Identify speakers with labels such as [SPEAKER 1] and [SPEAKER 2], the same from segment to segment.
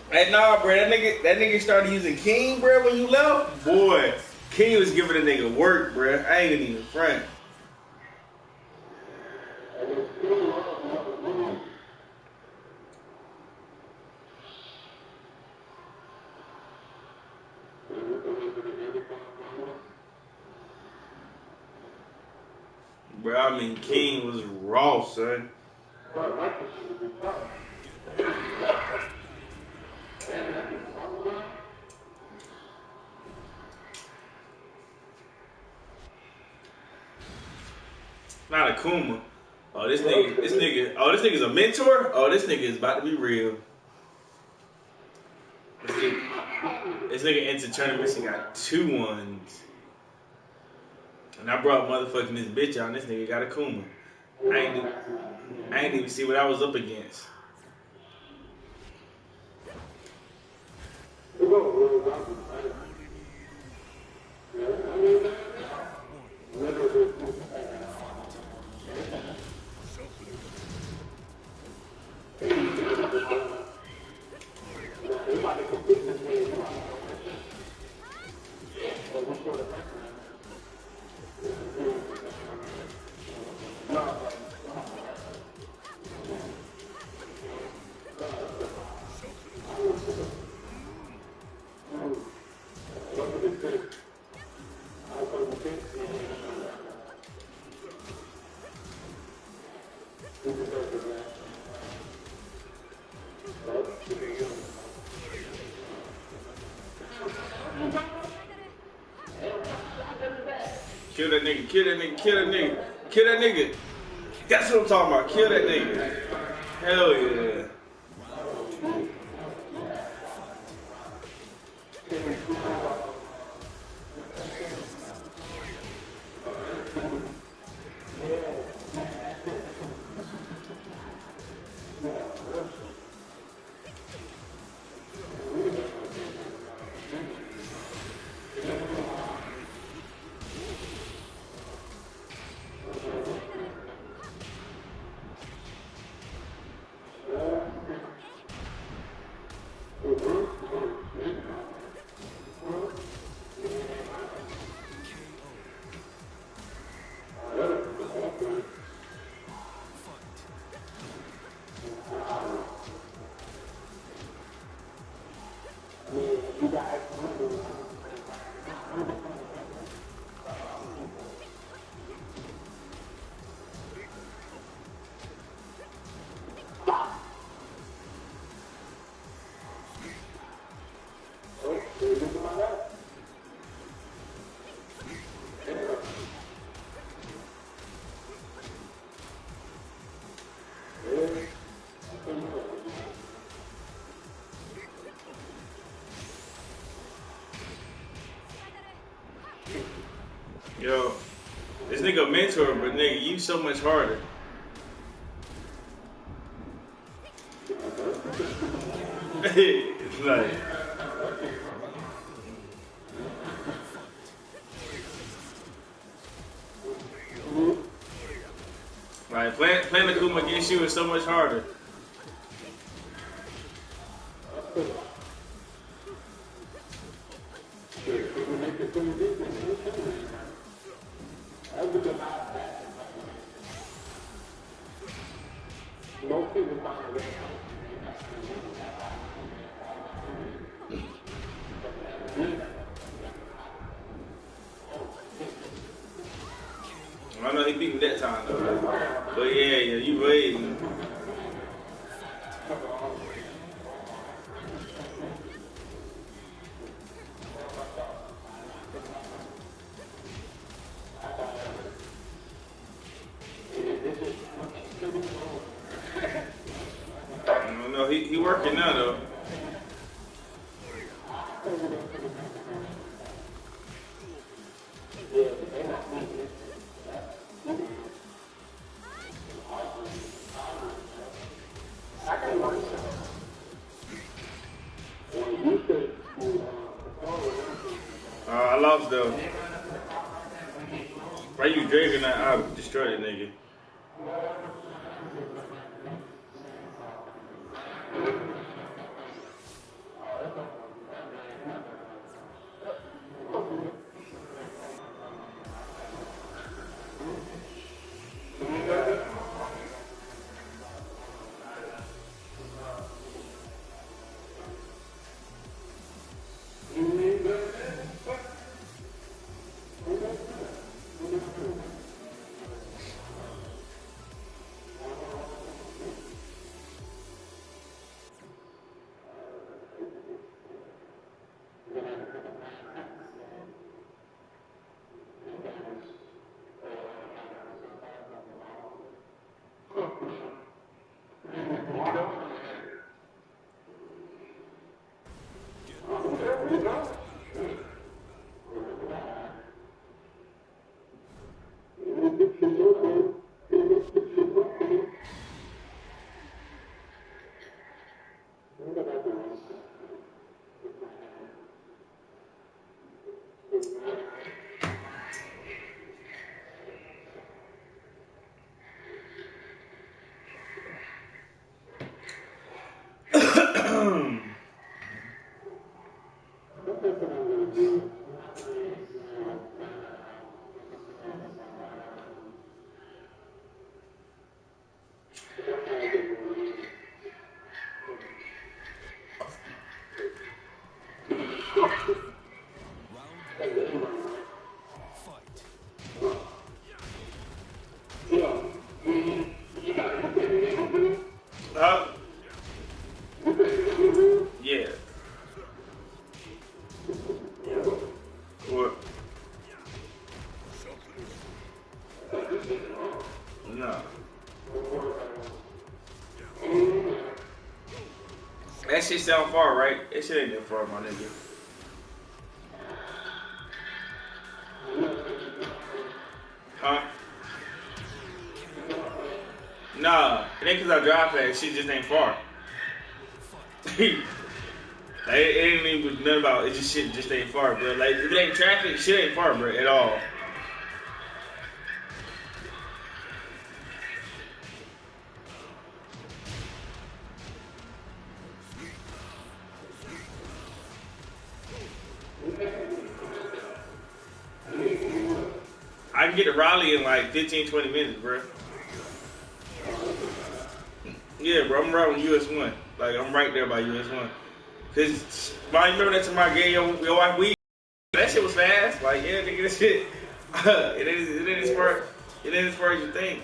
[SPEAKER 1] Hey, nah, bro, that nigga started using King, bro, when you left. Boy, King was giving a nigga work, bro. I ain't gonna even front. Bro, I mean, King was raw, son. Not a Kuma. Oh, this nigga's a mentor? Oh, this nigga is about to be real. This nigga entered tournaments and got 2 ones. And I brought motherfucking this bitch out and this nigga got a Kuma. I ain't even see what I was up against. Kill that nigga, kill that nigga, kill that nigga, kill that nigga. That's what I'm talking about, kill that nigga. Hell yeah. Yo, this nigga a mentor, but nigga, you so much harder. It's like playing the Kuma against you is so much harder. I know he beat me that time though. But yeah, you waiting. No, he working now though. I lost though. Why you drinking that? I destroyed that nigga. Yeah. What? No. That shit sound far, right? That shit ain't that far, my nigga. Huh? Nah, it ain't cause I drive fast. Shit just ain't far. Like, it ain't even nothing about it. Just shit just ain't far, bro. Like if it ain't traffic, shit ain't far, bro, at all. I can get to Raleigh in like 15, 20 minutes, bro. Yeah, bro, I'm right on US 1. Like, I'm right there by US 1. Cause, man, you remember that time I gave your wife weed? That shit was fast. Like, yeah, nigga, that shit. It ain't as far as you think.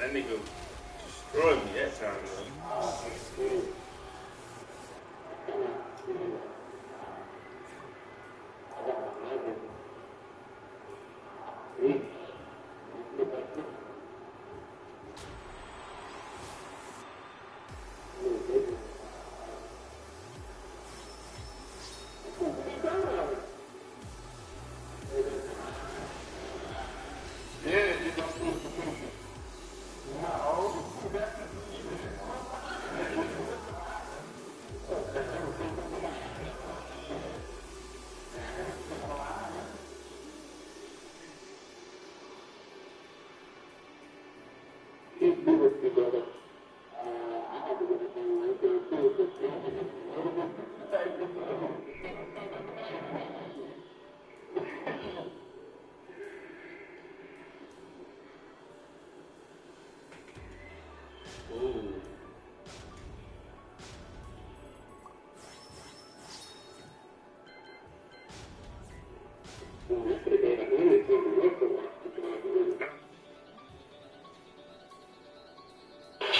[SPEAKER 1] That nigga destroyed me that time, though.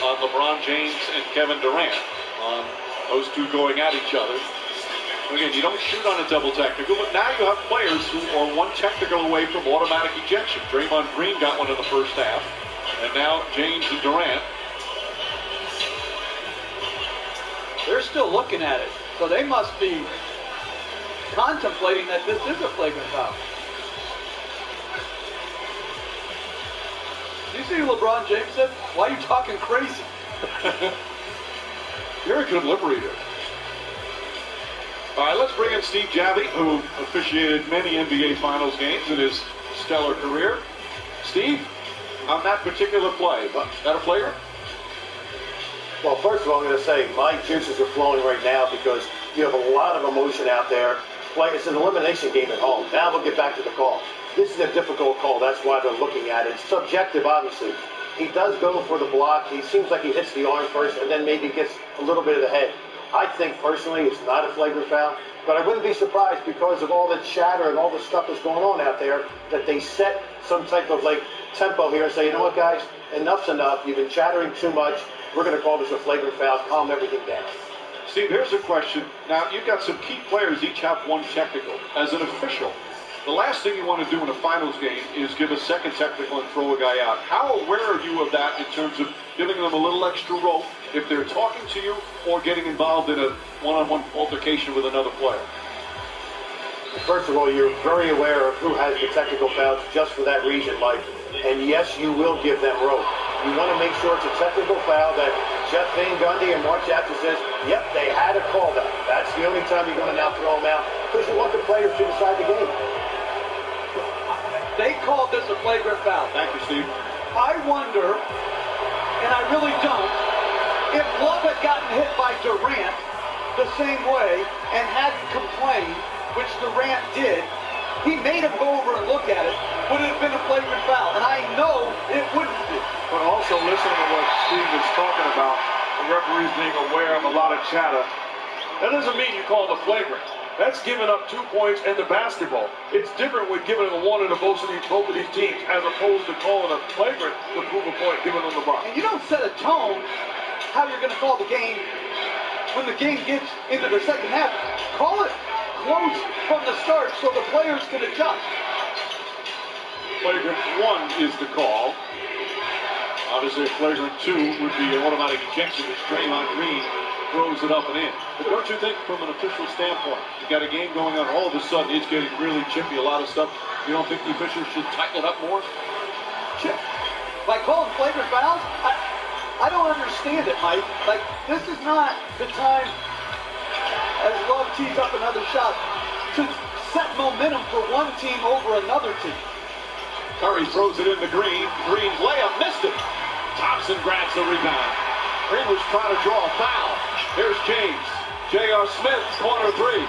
[SPEAKER 2] On LeBron James and Kevin Durant, on those two going at each other. Again, you don't shoot on a double technical, but now you have players who are one technical away from automatic ejection. Draymond Green got one in the first half, and now James and Durant.
[SPEAKER 3] They're still looking at it, so they must be contemplating that this is a flagrant foul. Do you see LeBron James said? Why are you talking crazy?
[SPEAKER 2] You're a good liberator. All right, let's bring in Steve Javy, who officiated many NBA Finals games in his stellar career. Steve, on that particular play, that a flagrant?
[SPEAKER 4] Well, first of all, I'm going to say my juices are flowing right now because you have a lot of emotion out there. It's an elimination game at home. Now we'll get back to the call. This is a difficult call. That's why they're looking at it. It's subjective, obviously. He does go for the block. He seems like he hits the arm first and then maybe gets a little bit of the head. I think, personally, it's not a flagrant foul. But I wouldn't be surprised because of all the chatter and all the stuff that's going on out there that they set some type of, tempo here and say, you know what, guys, enough's enough. You've been chattering too much. We're going to call this a flagrant foul. Calm everything down.
[SPEAKER 2] Steve, here's a question. Now, you've got some key players, each have one technical. As an official, the last thing you want to do in a finals game is give a second technical and throw a guy out. How aware are you of that in terms of giving them a little extra rope if they're talking to you or getting involved in a one-on-one altercation with another player?
[SPEAKER 4] First of all, you're very aware of who has the technical fouls just for that reason, Mike. And yes, you will give them rope. You want to make sure it's a technical foul that Jeff Van Gundy and Mark Jackson says, yep, they had a call that. That's the only time you're going to now throw them out because you want the players to decide the game.
[SPEAKER 3] They called this a flagrant foul.
[SPEAKER 2] Thank you, Steve.
[SPEAKER 3] I wonder, and I really don't, if Love had gotten hit by Durant the same way and hadn't complained, which Durant did, he made him go over and look at it, would it have been a flagrant foul? And I know it wouldn't be.
[SPEAKER 5] But also listening to what Steve is talking about, the referees being aware of a lot of chatter, that doesn't mean you call the flagrant. That's giving up 2 points and the basketball. It's different with giving a one to both of these teams as opposed to calling a flagrant to prove a point, giving them the ball.
[SPEAKER 3] And you don't set a tone how you're going to call the game when the game gets into the second half. Call it close from the start so the players can adjust.
[SPEAKER 2] Flagrant 1 is the call. Obviously, flagrant 2 would be an automatic ejection as Draymond Green throws it up and in. But don't you think, from an official standpoint, you got a game going on, all of a sudden it's getting really chippy, a lot of stuff. You don't think the officials should tighten it up more?
[SPEAKER 3] Chip. By calling flagrant fouls, I don't understand it, Mike. This is not the time, as Love tees up another shot, to set momentum for one team over another team.
[SPEAKER 2] Curry throws it in the Green. Green's layup missed it. Thompson grabs the rebound. Green was trying to draw a foul. Here's James. J.R. Smith, corner 3.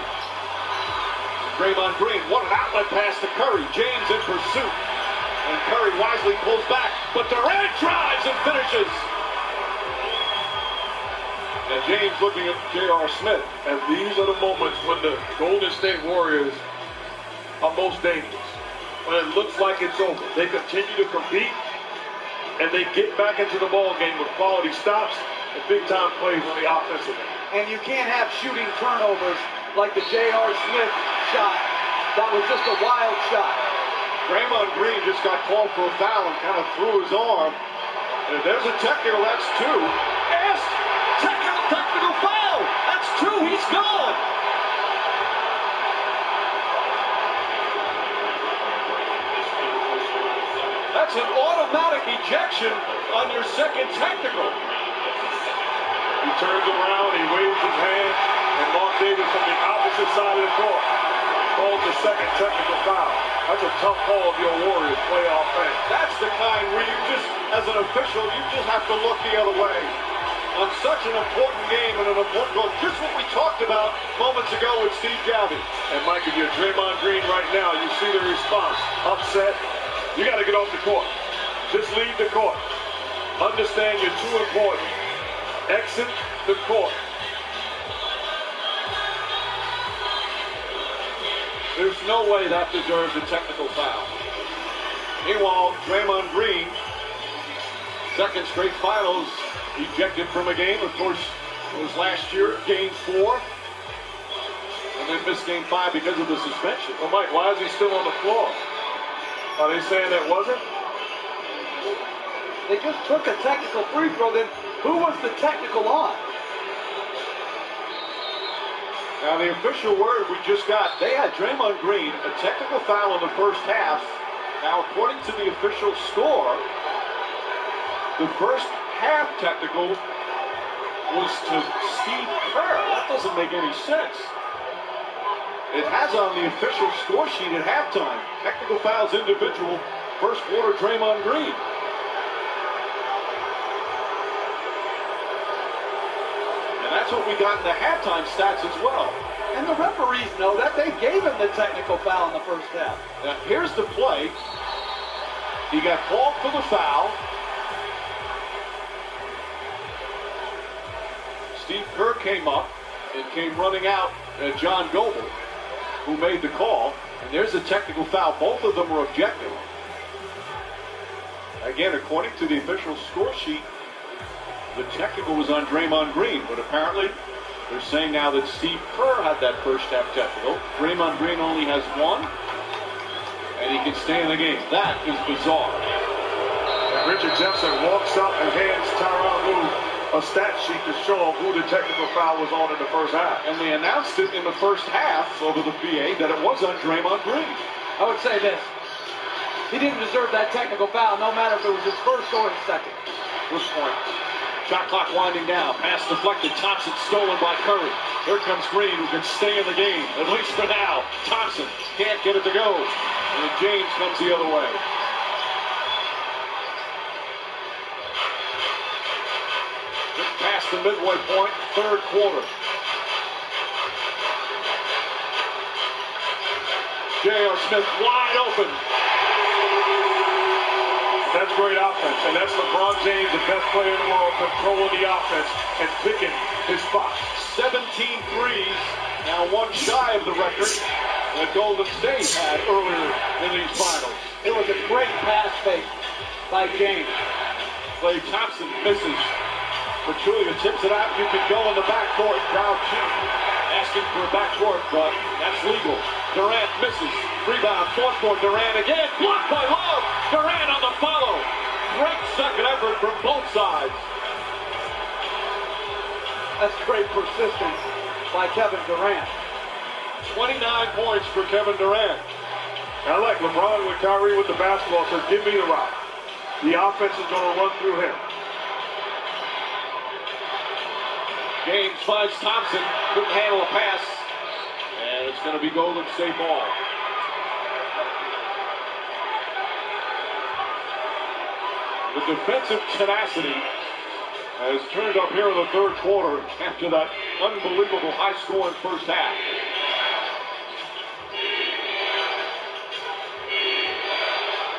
[SPEAKER 2] Draymond Green, what an outlet pass to Curry. James in pursuit. And Curry wisely pulls back. But Durant drives and finishes. And James looking at J.R. Smith.
[SPEAKER 5] And these are the moments when the Golden State Warriors are most dangerous. When it looks like it's over, they continue to compete. and they get back into the ball game with quality stops and big-time plays on the offensive end.
[SPEAKER 3] And you can't have shooting turnovers like the J.R. Smith shot. That was just a wild shot.
[SPEAKER 2] Draymond Green just got called for a foul and kind of threw his arm. And there's a technical, that's 2. Asked, technical foul. That's 2, he's gone. That's an automatic ejection on your second technical.
[SPEAKER 5] He turns around, he waves his hand, and Mark Davis from the opposite side of the court calls the second technical foul. That's a tough call of your Warriors playoff fans.
[SPEAKER 2] That's the kind where you just, as an official, you just have to look the other way. On such an important game and an important goal, just what we talked about moments ago with Steve Gabby.
[SPEAKER 5] And Mike, if you're Draymond Green right now, you see the response. Upset. You got to get off the court. Just leave the court. Understand you're too important. Exit the court.
[SPEAKER 2] There's no way that deserves a technical foul. Meanwhile, Draymond Green, second straight finals, ejected from a game. Of course, it was last year, game 4. And then missed game 5 because of the suspension.
[SPEAKER 5] Well, Mike, why is he still on the floor? Are they saying that wasn't?
[SPEAKER 3] They just took a technical free throw. Then who was the technical on?
[SPEAKER 2] Now, the official word we just got, they had Draymond Green, a technical foul in the first half. Now, according to the official score, the first half technical was to Steve Kerr. That doesn't make any sense. It has on the official score sheet at halftime, technical fouls individual, first quarter Draymond Green. And that's what we got in the halftime stats as well.
[SPEAKER 3] And the referees know that. They gave him the technical foul in the first half.
[SPEAKER 2] Now, here's the play. He got called for the foul. Steve Kerr came up and came running out at John Goble, who made the call. And there's a technical foul. Both of them were objective. Again, according to the official score sheet, the technical was on Draymond Green, but apparently they're saying now that Steve Kerr had that first half technical. Draymond Green only has 1, and he can stay in the game. That is bizarre.
[SPEAKER 5] And Richard Jefferson walks up and hands Tyronn Lue a stat sheet to show him who the technical foul was on in the first half.
[SPEAKER 2] And they announced it in the first half over the PA that it was on Draymond Green.
[SPEAKER 3] I would say this. He didn't deserve that technical foul, no matter if it was his first or his second.
[SPEAKER 2] Good point. Shot clock winding down. Pass deflected. Thompson stolen by Curry. Here comes Green, who can stay in the game, at least for now. Thompson can't get it to go. And James comes the other way. Just past the midway point, third quarter. J.R. Smith wide open.
[SPEAKER 5] That's great offense, and that's LeBron James, the best player in the world, controlling the offense and picking his spots.
[SPEAKER 2] 17 threes, now 1 shy of the record that Golden State had earlier in these finals.
[SPEAKER 3] It was a great pass fake by James.
[SPEAKER 2] Klay Thompson misses. Pachulia tips it out. You can go in the backcourt. Crowd asking for a backcourt, but that's legal. Durant misses. Rebound, front court. Durant again. Blocked by Love. Durant on the follow. Great second effort from both sides.
[SPEAKER 3] That's great persistence by Kevin Durant.
[SPEAKER 2] 29 points for Kevin Durant.
[SPEAKER 5] I like LeBron with Kyrie with the basketball, says, give me the rock. The offense is going to run through him.
[SPEAKER 2] James finds Thompson. Couldn't handle a pass. And it's going to be Golden State ball. The defensive tenacity has turned up here in the third quarter after that unbelievable high-scoring first half.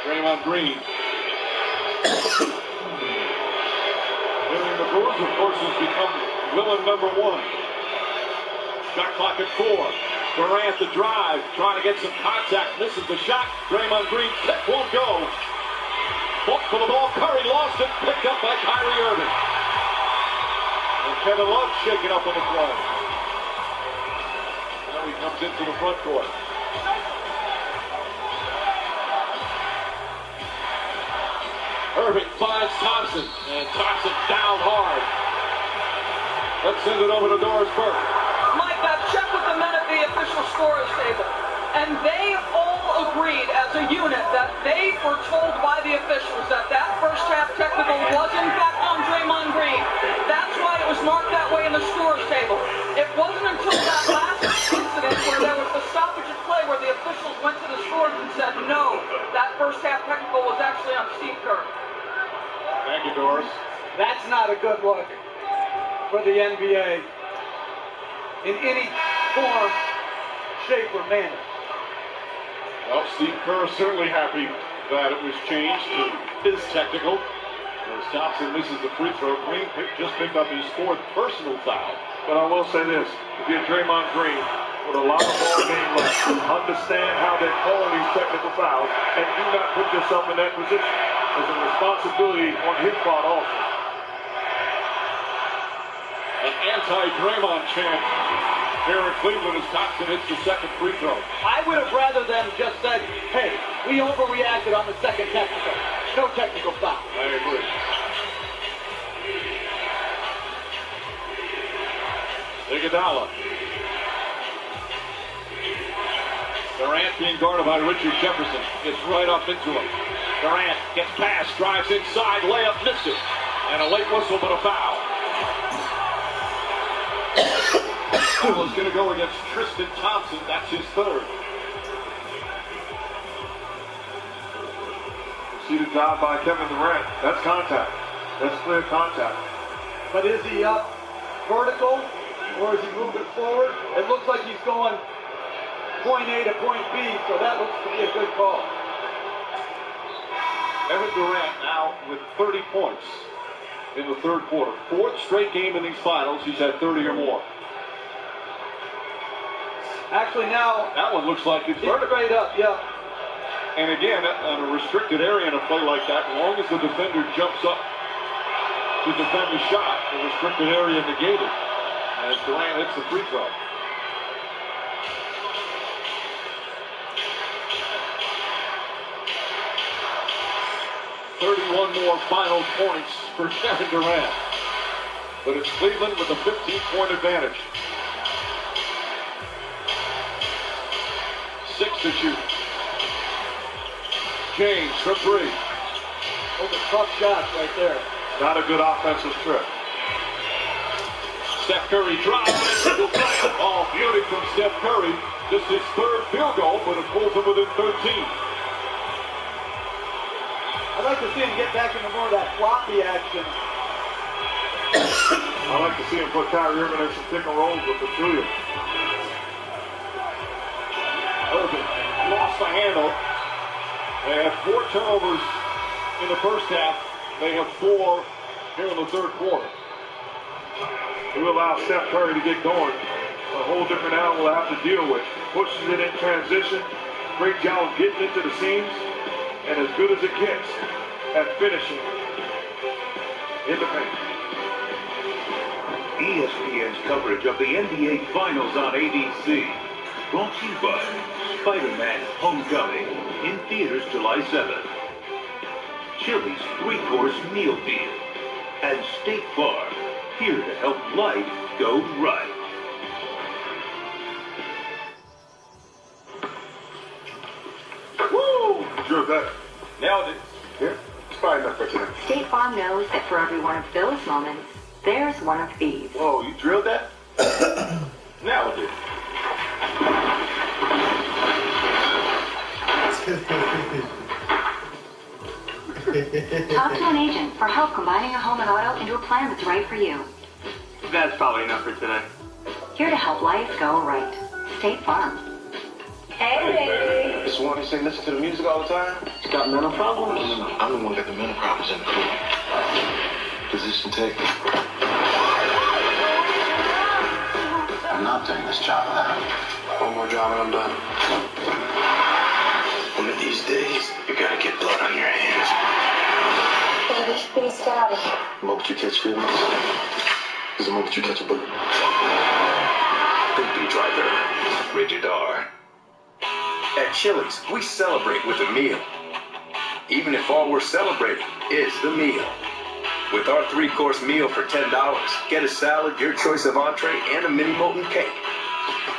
[SPEAKER 2] Draymond Green. Billy the Brewers, of course, has become villain number 1. Shot clock at 4. Durant the drive, trying to get some contact, misses the shot. Draymond Green, that won't go. Fought for the ball. Curry lost it. Picked up by Kyrie Irving. And Kevin Love shaken up on the play. Now he comes into the front court. Irving finds Thompson, and Thompson down hard. Let's send it over to Doris Burke.
[SPEAKER 6] Mike, I've checked with the men at the official scorers table, and they all agreed as a unit that they were told by the officials that that first half technical was in fact on Draymond Green. That's why it was marked that way in the scorers table. It wasn't until that last incident where there was the stoppage of play where the officials went to the scores and said, no, that first half technical was actually on Steve Kerr.
[SPEAKER 2] Thank you, Doris.
[SPEAKER 3] That's not a good look for the NBA in any form, shape, or manner.
[SPEAKER 2] Well, Steve Kerr is certainly happy that it was changed to his technical. As Thompson misses the free throw, Green just picked up his fourth personal foul.
[SPEAKER 5] But I will say this, if you're Draymond Green, with a lot of ball game left, understand how they're calling these technical fouls, and do not put yourself in that position. There's a responsibility on his part also.
[SPEAKER 2] An anti-Draymond chant here in Cleveland as Thompson hits the second free throw.
[SPEAKER 3] I would have rather them just said, hey, we overreacted on the second technical. No technical foul.
[SPEAKER 2] I agree. Iguodala. Durant being guarded by Richard Jefferson. Gets right up into him. Durant gets past, drives inside, layup, missed it. And a late whistle, but a foul. Foul is going to go against Tristan Thompson. That's his third.
[SPEAKER 5] See the job by Kevin Durant. That's contact. That's clear contact.
[SPEAKER 3] But is he up vertical or is he moving forward? It looks like he's going point A to point B, so that looks to be a good call.
[SPEAKER 2] Kevin Durant now with 30 points in the third quarter. Fourth straight game in these finals, he's had 30 or more.
[SPEAKER 3] Actually now,
[SPEAKER 2] that one looks like it's vertical.
[SPEAKER 3] Straight up, yeah.
[SPEAKER 2] And again, on a restricted area in a play like that, as long as the defender jumps up to defend the shot, the restricted area negated as Durant hits the free throw. "31 more final points for Kevin Durant. But it's Cleveland with a 15-point advantage. 6 to shoot. James for three.
[SPEAKER 3] Those are tough shots right there.
[SPEAKER 5] Not a good offensive trip.
[SPEAKER 2] Steph Curry drives. Oh, beauty from Steph Curry. Just his third field goal, but it pulls him within 13.
[SPEAKER 3] I'd like to see him get back into more of that floppy action.
[SPEAKER 5] I like to see him put Kyrie Irving in some pick and rolls with Pachulia.
[SPEAKER 2] Irving lost the handle. They had 4 turnovers in the first half. They have 4 here in the third quarter.
[SPEAKER 5] He will allow Steph Curry to get going. A whole different animal to have to deal with. Pushes it in transition. Great job of getting into the seams. And as good as it gets at finishing in the paint.
[SPEAKER 7] ESPN's coverage of the NBA Finals on ABC. Brought to you by Spider-Man Homecoming, in theaters July 7th. Chili's 3-course meal deal. And State Farm, here to help life go right.
[SPEAKER 5] Woo! Drilled that.
[SPEAKER 2] Nailed it.
[SPEAKER 5] Yeah, it's probably enough for today.
[SPEAKER 8] State Farm knows that for every one of those moments, there's one of these.
[SPEAKER 5] Whoa, you drilled that?
[SPEAKER 2] Nailed it.
[SPEAKER 8] Talk to an agent for help combining your home and auto into a plan that's right for you.
[SPEAKER 9] That's probably enough for today.
[SPEAKER 8] Here to help life go right. State Farm.
[SPEAKER 10] Hey.
[SPEAKER 4] This one you say listen to the music all the time?
[SPEAKER 9] It's got mental problems?
[SPEAKER 4] No, I'm the one that got the mental problems in the crew. Position taken.
[SPEAKER 7] I'm not doing this job now.
[SPEAKER 4] One more job and I'm done.
[SPEAKER 7] One of these days, you gotta get blood on your hands.
[SPEAKER 11] moment you catch feelings is the moment you catch a bullet.
[SPEAKER 7] Don't be driver. Rated R.
[SPEAKER 12] At Chili's, we celebrate with a meal. Even if all we're celebrating is the meal. With our 3-course meal for $10, get a salad, your choice of entree, and a mini molten cake.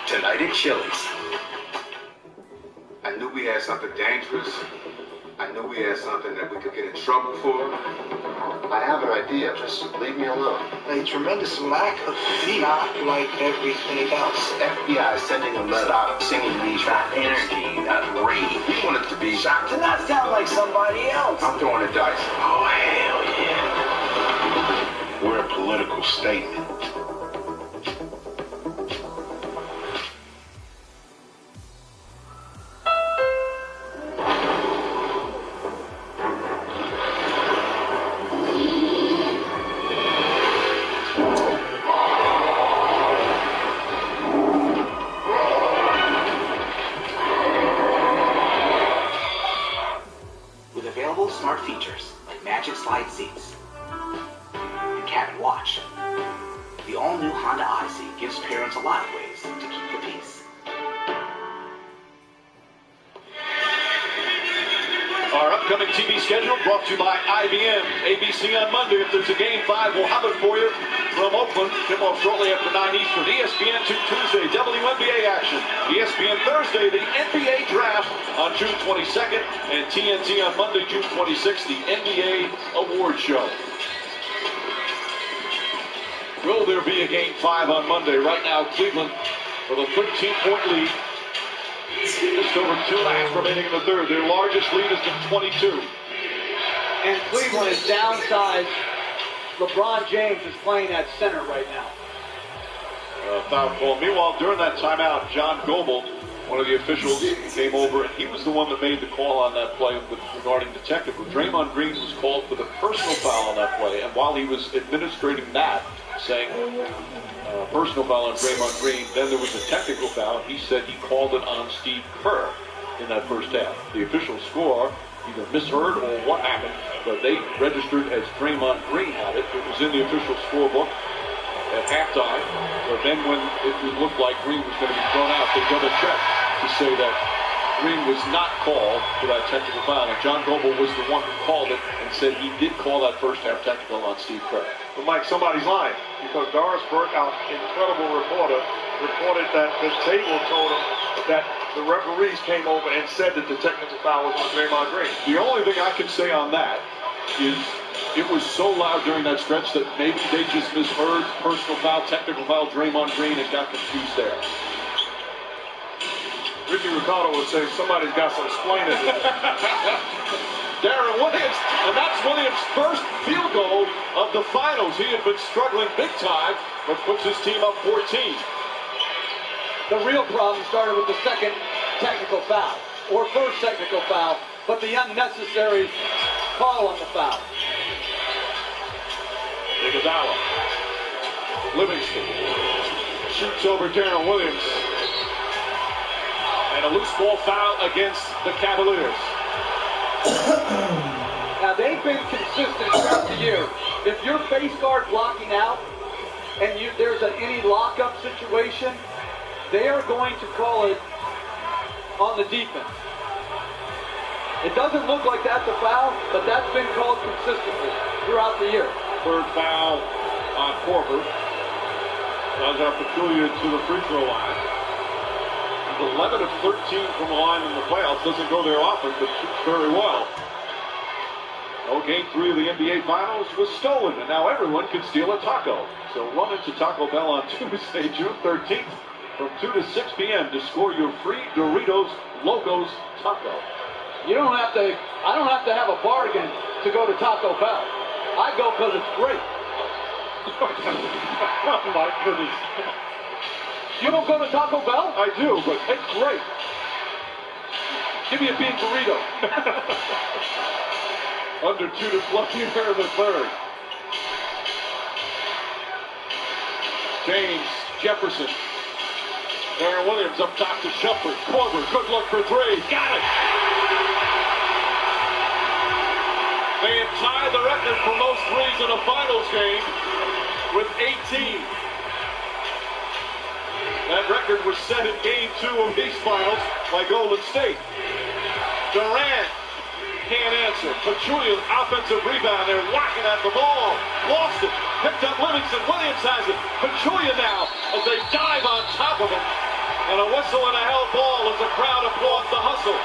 [SPEAKER 12] Tonight at Chili's.
[SPEAKER 13] I knew we had something dangerous. I knew we had something that we could get in trouble for.
[SPEAKER 11] I have an idea, just leave me alone.
[SPEAKER 14] A tremendous lack of fear, not like everything else.
[SPEAKER 13] FBI is sending a letter out singing these that energy, that rage. We want it to be
[SPEAKER 3] To not sound like somebody else.
[SPEAKER 13] I'm throwing the dice.
[SPEAKER 11] Oh, hell yeah. We're a political statement.
[SPEAKER 15] Smart features like Magic Slide seats and cabin watch, the all-new Honda Odyssey gives parents a lot of ways to keep the peace.
[SPEAKER 2] Our upcoming TV schedule brought to you by IBM. ABC on Monday. If there's a Game 5, we'll have it for you from Oakland. Tip off shortly after 9 Eastern. ESPN 2 Tuesday, WNBA action. ESPN Thursday, the NBA Draft on June 22nd. And TNT on Monday, June 26th, the NBA Award Show. Will there be a Game 5 on Monday? Right now, Cleveland with a 13-point lead. Just over 2.5 remaining in the third. Their largest lead is to 22.
[SPEAKER 3] And Cleveland is downsized. LeBron James is playing at center right now.
[SPEAKER 2] Foul call. Meanwhile, during that timeout, John Goebel, one of the officials, came over, and he was the one that made the call on that play regarding the technical. Draymond Green was called for the personal foul on that play, and while he was administrating that, saying personal foul on Draymond Green, then there was a technical foul. He said he called it on Steve Kerr in that first half. The official score either misheard or what happened, but they registered as Draymond Green had it. It was in the official scorebook at halftime, but then when it looked like Green was going to be thrown out, they double-checked to say that Green was not called for that technical foul, and John Goebel was the one who called it and said he did call that first half technical on Steve Kerr.
[SPEAKER 5] But Mike, somebody's lying, because Doris Burke, our incredible reporter, reported that the table told him that the referees came over and said that the technical foul was on Draymond Green.
[SPEAKER 2] The only thing I can say on that is it was so loud during that stretch that maybe they just misheard personal foul, technical foul, Draymond Green, and got confused there.
[SPEAKER 5] Ricky Ricardo would say somebody's got some explaining to do.
[SPEAKER 2] Darren Williams, and that's Williams' first field goal of the finals. He had been struggling big time, but puts his team up 14.
[SPEAKER 3] The real problem started with the second technical foul, or first technical foul, but the unnecessary call on the foul.
[SPEAKER 2] Iguodala. Livingston shoots over Darren Williams. And a loose ball foul against the Cavaliers.
[SPEAKER 3] Now, they've been consistent throughout the year. If you're face guard blocking out and there's any lockup situation, they are going to call it on the defense. It doesn't look like that's a foul, but that's been called consistently throughout the year.
[SPEAKER 2] Third foul on Korver. Those are peculiar to the free throw line. 11 of 13 from the line in the playoffs. Doesn't go there often, but shoots very well. No, Game 3 of the NBA Finals was stolen, and now everyone can steal a taco. So run into Taco Bell on Tuesday, June 13th, from 2 to 6 p.m. to score your free Doritos Locos taco.
[SPEAKER 3] I don't have to have a bargain to go to Taco Bell. I go because it's great.
[SPEAKER 2] Oh my goodness.
[SPEAKER 3] You don't go to Taco Bell?
[SPEAKER 2] I do, but it's great.
[SPEAKER 3] Give me a bean burrito.
[SPEAKER 2] Under 2 to play here in the third. James Jefferson. Darren Williams up top to Shumpert. Korver, good look for three. Got it! They have tied the record
[SPEAKER 5] record for most threes in a finals game with 18. That record was set in Game 2 of these finals by Golden State. Durant can't answer. Pachulia, offensive rebound. They're whacking at the ball. Lost it. Picked up Livingston. Williams has it. Pachulia now as they dive on top of him. And a whistle and a held ball as the crowd applauds the hustle.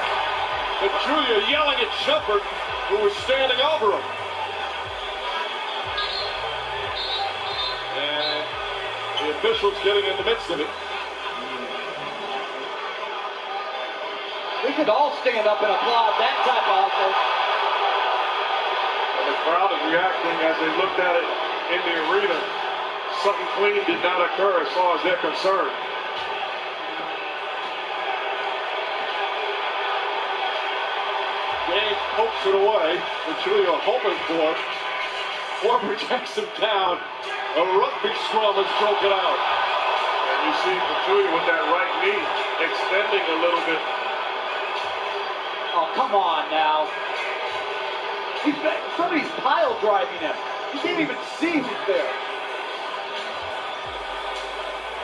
[SPEAKER 5] Pachulia yelling at Shumpert, who was standing over him. And the officials getting in the midst of it.
[SPEAKER 3] We could all stand up and applaud that type of hustle.
[SPEAKER 5] And the crowd is reacting as they looked at it in the arena. Something clean did not occur as far as they're concerned. James pokes it away. Pachulia hoping for it. Former takes him down. A rugby scrum has broken out. And you see Pachulia with that right knee extending a little bit.
[SPEAKER 3] Oh, come on now. Somebody's pile driving him. You can't even see who's there.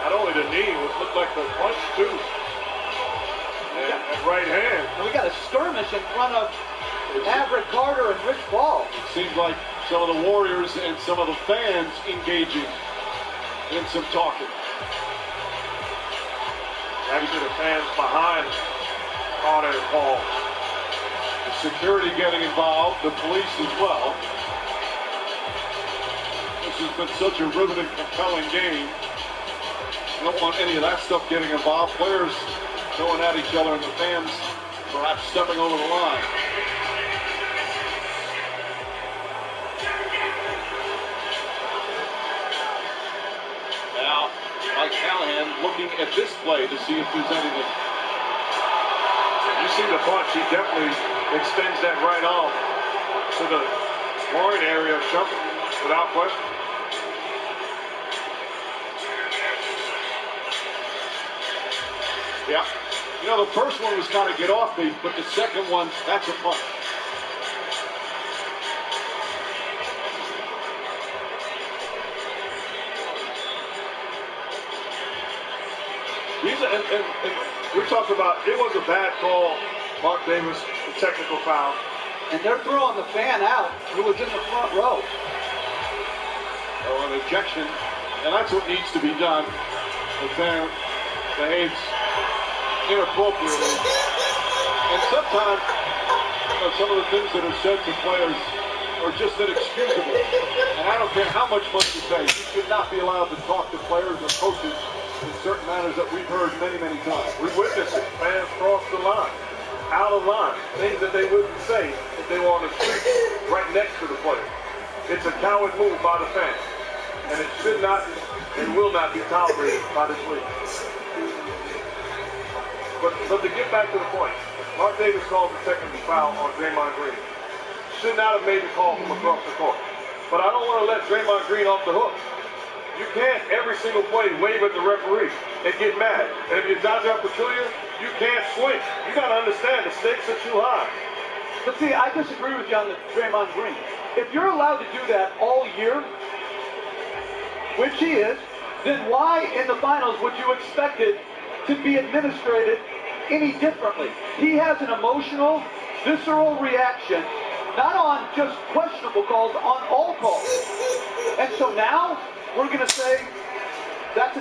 [SPEAKER 5] Not only the knee, it looked like the punch too. And right hand.
[SPEAKER 3] And we got a skirmish in front of Maverick Carter and Rich Ball.
[SPEAKER 5] It seems like some of the Warriors and some of the fans engaging in some talking. Actually, the fans behind Carter and Paul. Security getting involved, the police as well. This has been such a riveting, compelling game. You don't want any of that stuff getting involved. Players going at each other and the fans perhaps stepping over the line. Now, Mike Callahan looking at this play to see if there's anything. You see the punch, he definitely extends that right arm to the groin area of Shumpert, without question. Yeah. You know, the first one was kind of get off me, but the second one, that's a punch. And we talked about, it was a bad call, Mark Davis, the technical foul.
[SPEAKER 3] And they're throwing the fan out who was in the front row.
[SPEAKER 5] Oh, an ejection, and that's what needs to be done. The fan behaves inappropriately. And sometimes, some of the things that are said to players are just inexcusable. And I don't care how much money you pay, you should not be allowed to talk to players or coaches in certain matters that we've heard many, many times. We witnessed it. Fans cross the line, out of line, things that they wouldn't say if they were on the street right next to the player. It's a coward move by the fans, and it should not and will not be tolerated by this league. But to get back to the point, Mark Davis calls the technical foul on Draymond Green. Should not have made the call from across the court. But I don't want to let Draymond Green off the hook. You can't every single play wave at the referee and get mad. And if you're Zaza Pachulia, you can't swing. You got to understand the stakes are too high.
[SPEAKER 3] But see, I disagree with you on the Draymond Green. If you're allowed to do that all year, which he is, then why in the finals would you expect it to be administrated any differently? He has an emotional, visceral reaction, not on just questionable calls, on all calls. And so now we're going to say that's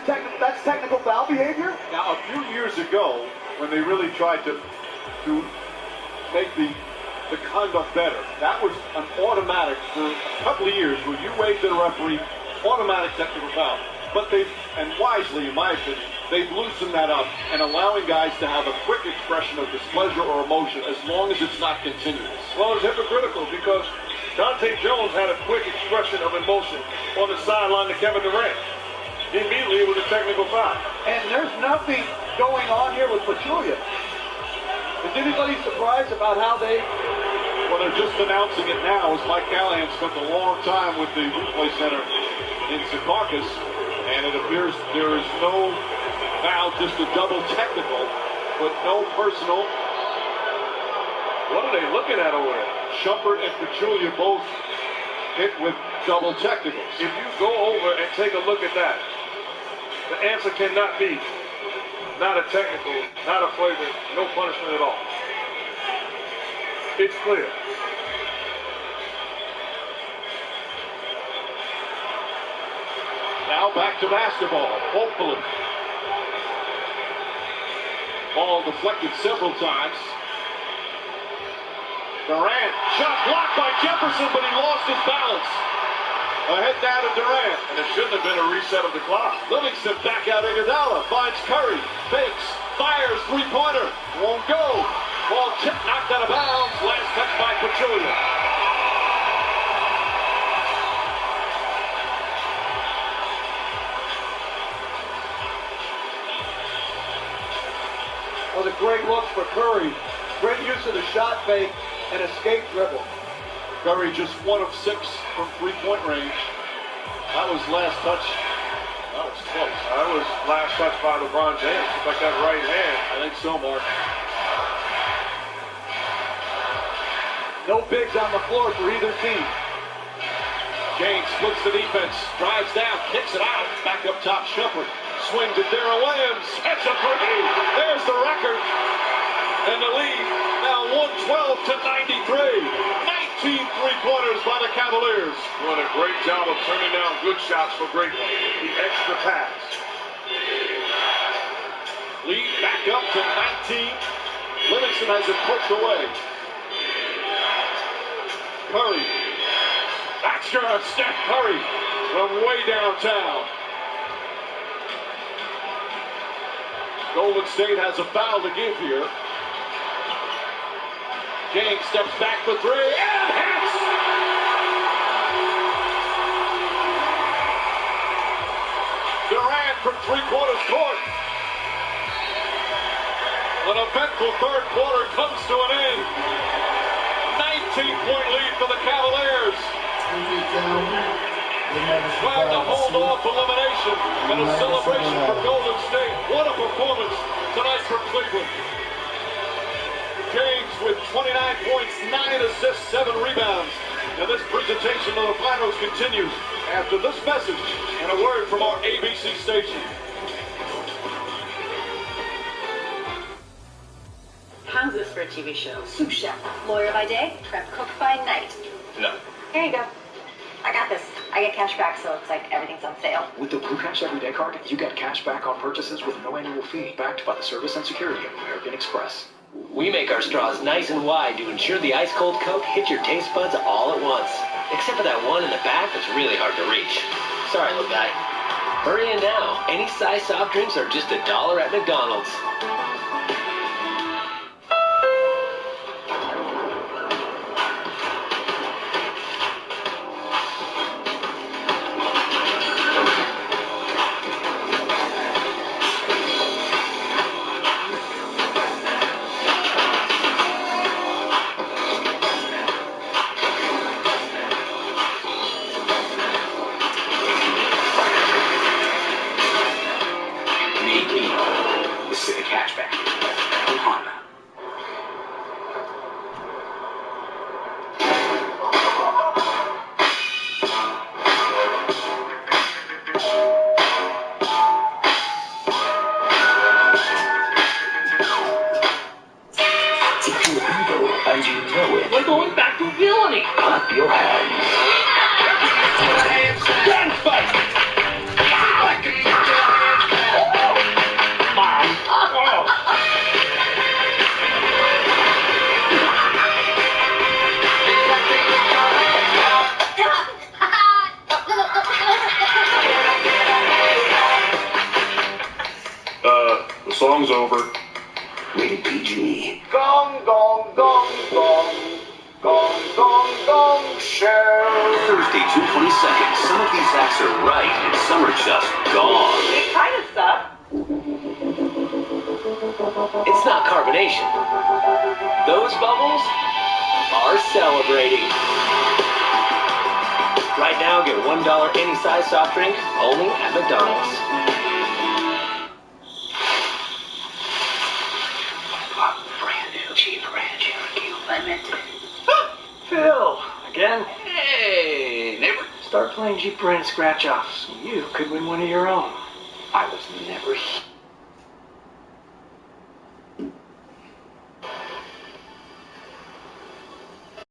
[SPEAKER 3] technical foul behavior?
[SPEAKER 5] Now, a few years ago, when they really tried to make the conduct better, that was an automatic for a couple of years where you waved at a referee, automatic technical foul. But and wisely, in my opinion, they've loosened that up and allowing guys to have a quick expression of displeasure or emotion as long as it's not continuous. Well, it's hypocritical because Dante Jones had a quick expression of emotion on the sideline to Kevin Durant. Immediately, it was a technical foul.
[SPEAKER 3] And there's nothing going on here with Pachulia. Is anybody surprised about how they...
[SPEAKER 5] Well, they're just announcing it now as Mike Callahan spent a long time with the replay center in Secaucus, and it appears there is no foul, just a double technical, but no personal. What are they looking at over there? Shumpert and Pachulia both hit with double technicals. If you go over and take a look at that, the answer cannot be not a technical, not a flagrant, no punishment at all. It's clear. Now back to basketball, hopefully. Ball deflected several times. Durant, shot blocked by Jefferson, but he lost his balance. Ahead now to Durant, and it shouldn't have been a reset of the clock. Livingston back out Iguodala, finds Curry, fakes, fires, three-pointer, won't go. Ball tipped, knocked out of bounds, last touch by Pachulia.
[SPEAKER 3] Well, the great looks for Curry. Great use of the shot fake and escape dribble.
[SPEAKER 5] Curry just 1 of 6 from three-point range. That was last touch. That was close. That was last touch by LeBron James. Looks like that right hand. I think so, Mark.
[SPEAKER 3] No bigs on the floor for either team.
[SPEAKER 5] James splits the defense, drives down, kicks it out. Back up top, Shumpert. Swing to Darrell Williams. That's a three. There's the record. And the lead now 112 to 93. 19 three-pointers by the Cavaliers. Doing a great job of turning down good shots for great ones. The extra pass. Lead back up to 19. Livingston has it poked away. Curry. That's your Steph Curry from way downtown. Golden State has a foul to give here. James steps back for three and hits! Durant from three-quarters court. An eventful third quarter comes to an end. 19-point lead for the Cavaliers. Trying to hold off elimination and a celebration for Golden State. What a performance tonight for Cleveland. James with 29 points, 9 assists, 7 rebounds. And this presentation of the finals continues after this message and a word from our ABC station.
[SPEAKER 10] How's this for a TV show? Sous chef, lawyer by day, prep cook by night.
[SPEAKER 12] No.
[SPEAKER 10] Here you go. I got this. I get cash back, so it's like everything's on sale.
[SPEAKER 16] With the Blue Cash Everyday Card, you get cash back on purchases with no annual fee, backed by the service and security of American Express.
[SPEAKER 17] We make our straws nice and wide to ensure the ice-cold Coke hits your taste buds all at once. Except for that one in the back that's really hard to reach. Sorry, little guy. Hurry in now. Any size soft drinks are just $1 at McDonald's.
[SPEAKER 5] The song's over.
[SPEAKER 16] Rated PG.
[SPEAKER 3] Gong, gong, gong, gong. Gong, gong, gong, share.
[SPEAKER 12] Thursday, June 22nd. Some of these acts are right, and some are just gone.
[SPEAKER 10] They kind of suck.
[SPEAKER 17] It's not carbonation. Those bubbles are celebrating. Right now, get $1 any size soft drink, only at McDonald's.
[SPEAKER 10] Cheap ranch, Cherokee, I meant it.
[SPEAKER 17] Phil, again? Hey,
[SPEAKER 16] Start playing Jeep brand scratch-offs. You could win one of your own. I was never